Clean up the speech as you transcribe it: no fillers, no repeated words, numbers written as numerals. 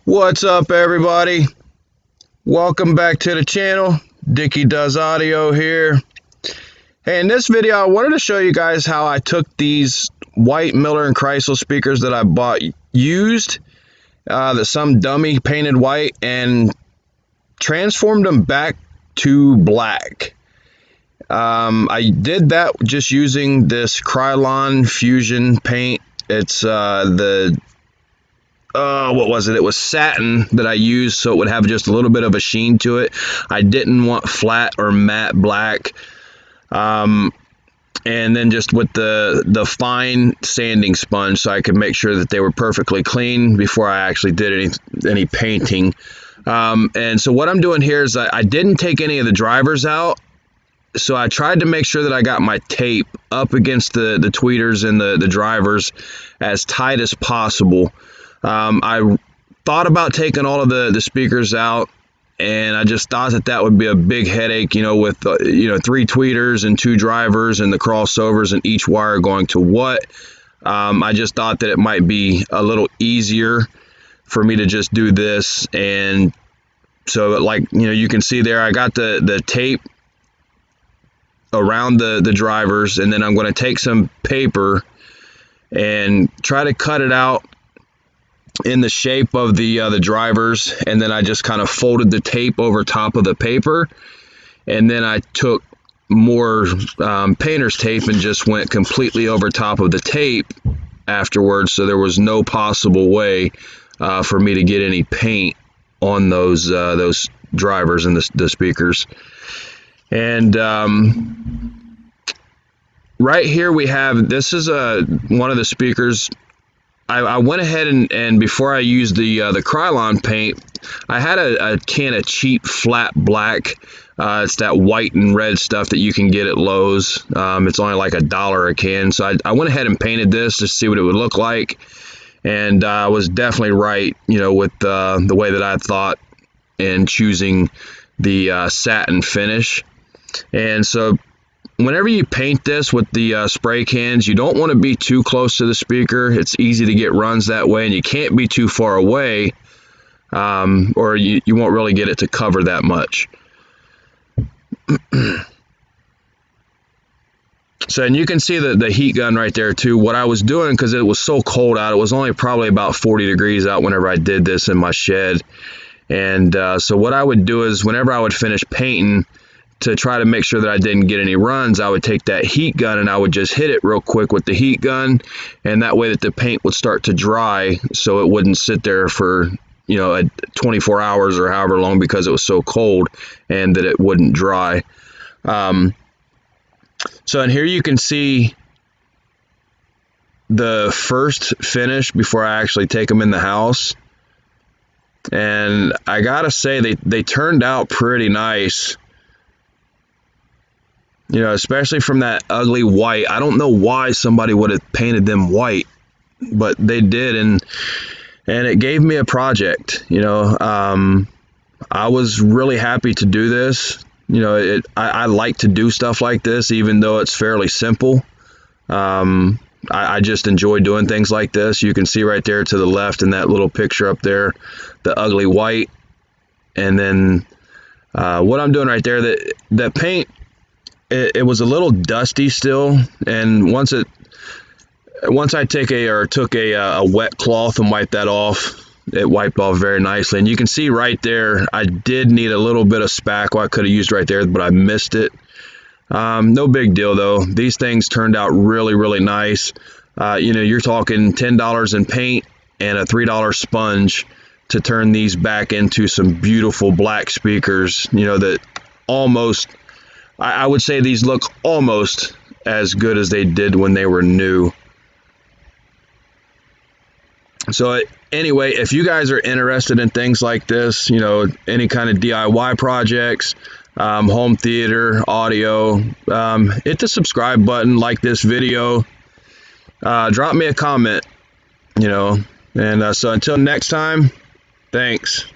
What's up, everybody? Welcome back to the channel. Dickie Does Audio here. Hey, in this video I wanted to show you guys how I took these white Miller and Kreisel speakers that I bought used, that some dummy painted white, and transformed them back to black. I did that just using this Krylon Fusion paint. It's what was it? It was satin that I used, so it would have just a little bit of a sheen to it. I didn't want flat or matte black. And then just with the fine sanding sponge, so I could make sure that they were perfectly clean before I actually did any painting. And so what I'm doing here is I didn't take any of the drivers out. So I tried to make sure that I got my tape up against the tweeters and the drivers as tight as possible. I thought about taking all of the speakers out, and I just thought that would be a big headache, with 3 tweeters and 2 drivers and the crossovers and each wire going to what. I just thought that it might be a little easier for me to just do this. And so, you can see there, I got the tape around the drivers, and then I'm going to take some paper and try to cut it out in the shape of the drivers, and then I just kind of folded the tape over top of the paper, and then I took more painter's tape and just went completely over top of the tape afterwards, so there was no possible way for me to get any paint on those drivers and the speakers. And right here we have, this is one of the speakers. I went ahead and before I used the Krylon paint, I had a can of cheap flat black. It's that white and red stuff that you can get at Lowe's. It's only like $1 a can. So I went ahead and painted this to see what it would look like. And I was definitely right, with the way that I thought in choosing the satin finish. And so whenever you paint this with the spray cans, you don't want to be too close to the speaker. It's easy to get runs that way, and you can't be too far away, or you won't really get it to cover that much. So, and you can see the heat gun right there too. What I was doing, because it was so cold out, it was only probably about 40 degrees out whenever I did this in my shed. And so what I would do is whenever I would finish painting, to try to make sure that I didn't get any runs, I would take that heat gun and I would just hit it real quick with the heat gun, and that way that the paint would start to dry, so it wouldn't sit there for 24 hours or however long, because it was so cold, and that it wouldn't dry. So in here you can see the first finish before I actually take them in the house, and I gotta say they turned out pretty nice. Especially from that ugly white. I don't know why somebody would have painted them white, but they did, and it gave me a project. I was really happy to do this. I like to do stuff like this, even though it's fairly simple. I just enjoy doing things like this. You can see right there to the left in that little picture up there, the ugly white, and then what I'm doing right there, the paint, it was a little dusty still, and once I took a wet cloth and wiped that off, it wiped off very nicely. And you can see right there, I did need a little bit of spackle I could have used right there, but I missed it. No big deal though. These things turned out really, really nice. You're talking $10 in paint and a $3 sponge to turn these back into some beautiful black speakers, that almost, I would say these look almost as good as they did when they were new. So anyway, if you guys are interested in things like this, any kind of DIY projects, home theater, audio, hit the subscribe button, like this video, drop me a comment, and so until next time, thanks.